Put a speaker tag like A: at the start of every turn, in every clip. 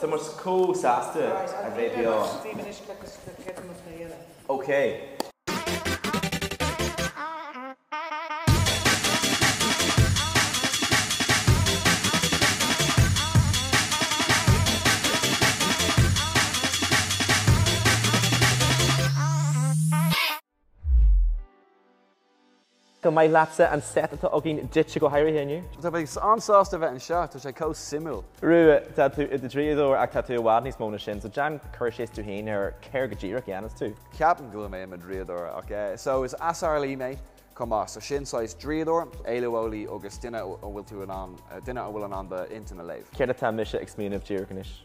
A: So much cool sasta a video. Okay. Go mai lapsa and set it again ditch go higher here new.
B: So by ansast of it and shot to co simul.
A: Rua tattoo the draíocht act tattoo wadnis mona shin so Jan Curtis to hin or Kergajira Giannis too.
B: Captain go me Madrid or okay. So is asarli me come off so shin size draíocht Eilowoli Augustina will to an on dinner will on the internet live.
A: Kerata misha explain of Jirkanish.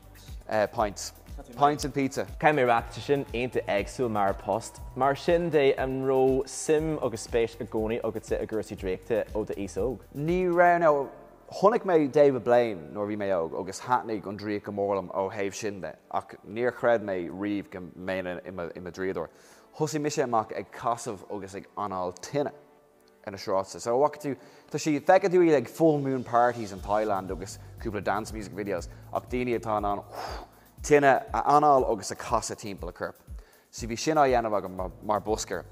B: Pints and pizza.
A: Can we rat to shin ain't the exul mar post. Mar shin day and row sim agus space agoni agus a gursi draíocht o the isog.
B: Ní ra now Honnig me David Blaine nor vi me agus hatnig on draíocht morlam o have shin de ach near cred me reeve can main in Madrid or Hussy Misha mak a casav agus like anal tinna in a short so what to she feka do like full moon parties in Thailand agus couple of dance music videos ach dini atan on Tinna anal agus a casa timple a curp. Si vi sin a mar busker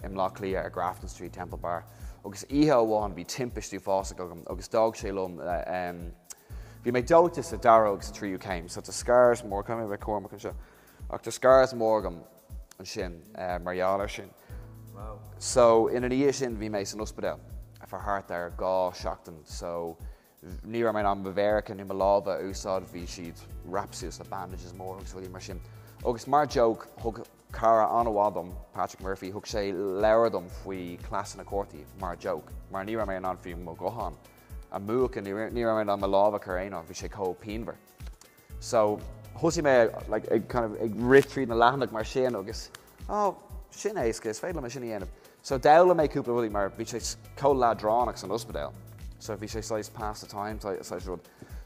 B: in BLOC a Grafton Street Temple Bar. Agus iha one vi timpiste uafásach agus dog shalom vi me dotas a darogs tri you came so the scars more coming with Cormac and ach the scars morgam and shin Mariala shin. Wow. So in an year shin vi me san hospital for heart there ga shocked so near my name American in mhealladh úsáideann bhí siad rapsus the bandages more so the machine agus mar joke hug cara anwadam Patrick Murphy hug sé leathanaigh faoi class na cuairtaí mar joke mar ní raibh an fiú mo gohan a múach ní raibh an mhealladh carréna bhí sé có pínver so thusaí me like kind of ag ritrí na leathanaigh mar sin agus sin éasca is féile me sin dhéanamh so dála mé cúpla ruí mar bhí sé có ladránach san ospidéal. So if you say size past the time, size road.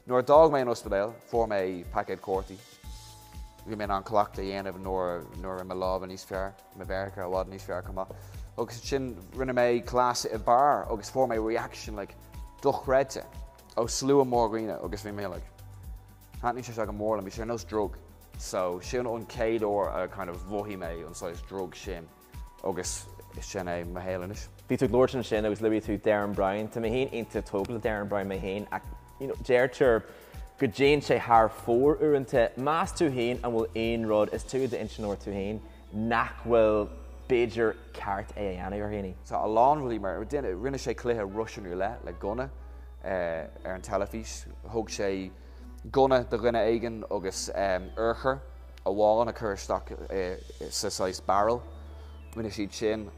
B: Nor dog may in hospital for me packet courty. We may on clock the end of nor in my love and East Fair, my America, what in East Fair come up. Ogus chin rinne me class at a bar, Ogus for my reaction like dheireadh. Oh slew more green, Ogus we may like. Hanny should like more and be sure no drug. So shin on Cade or a kind of vohi me on size drug shin. Ogus is shin a mhealladh.
A: Bhí tú glóir an sin agus libí tú Darren Bryan tá mé haon inta tógla Darren Bryan mé haon ach deirtear go déan sé thar fór uaireanta más tú haon an bhfuil aon rud is tú de insinóir tú haon nach bhfuil beidir ceart é a dhéanamh ar haoine.
B: So a lán bhfuil mar rinne sé cluthe Russian roulette le gunna ar an telefís thug sé gunna de rinne aigen agus urchar a bháin a chur stoc sa size barrel rinne siad sin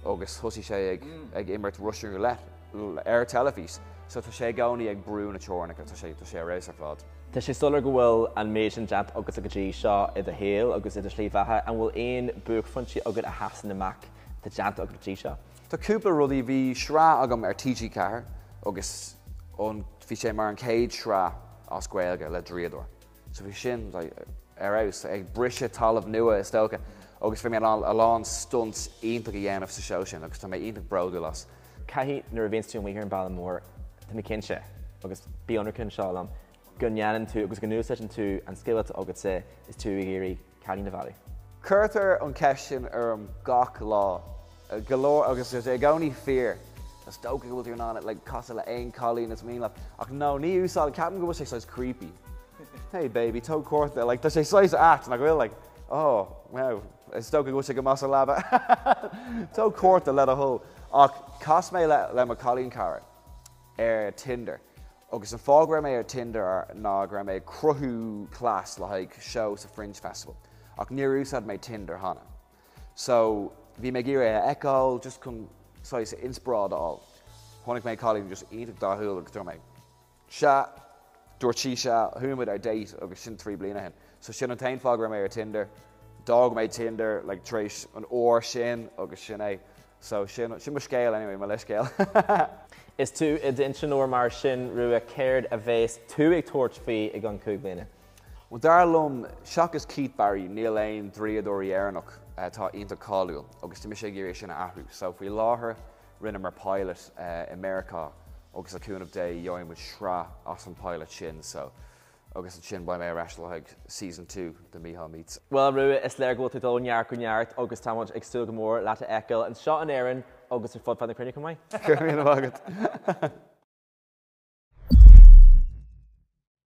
B: agus thusaí sé ag imirt Russian roulette ar telefís so tá sé gánaí ag brú na teornacha tá sé rééis ar fád.
A: Tá sé sular go bhfuil an méid an jump agus a go dtí seo i a héal agus i a slíomhethe an bhfuil aon buach funtí agad a hasan amach tá jump agus dtí seo.
B: Tá cúpla rudaí bhí srá agam ar TG cethir agus bhí sé mar an céad srá as Gaeilge le draíocht. So bhí sin ar aus ag brise talamh nua is tócha. Agus fé mé a lán stunts ionach a dhéanamh sa seo sin agus tá mé ionach bróga las.
A: Caithí nuair a bhíonn tú mhuiir an Ballamór tá mé cinse agus bíonarcinn seálam go ngeanann tú agus go núsaitin tú an scéal agad sé is tú i géirí Cailín na Bhaile.
B: Cuirtar an ceistin ar an gach lá golóir agus is gánaí fear Is tóca go bhfuil tú ná le casa le aon cáilín is míle ach nó ní úsáil ceapan go bhfuil sé sois creepy. Hey baby, tó cuirta like tá sé sois at na bhfuil like oh wow is tóca go bhfuil sé go más laba. Tó cuirta le a thó ach cas mé le mar cáilín cara ar Tinder. Agus an fág ra mé ar Tinder ná ra mé cruthú clás le haig show sa Fringe Festival. Ach níor úsáid mé Tinder hana. So bhí mé gíre eáil just chun sois inspirad all. Honnig mé cáilín just ionach dáthúil agus dúir mé se dúirtí se thuúmid ar date agus sin 3 bliana hen. So sin an tain fág ra mé ar Tinder, dog mé Tinder like tréis an óir sin agus sin é. So sin mar scéal anyway, mar le scéal.
A: Is tú I d sin óir mar sin Rua céird a bhés tú ag tuairt fí ag an cúig bliana?
B: Well, dar lom seachas Keith Barry níl aon dríadóirí airnach tá ionta cáiliúil agus tá sé géirí sin ahrú. So bhí láthair rinne mar pilot America agus a cúnamh dé dheoin mu srá as an pilot sin. So agus sin ba mé raisiúil season 2 the Mícheál meets.
A: Well Rua is léir go tú dul neart go neart agus táid ag stu go mór leat a eiceil an seo an éireann agus ar fud fan na crunne go maiid.
B: Cumíon agad.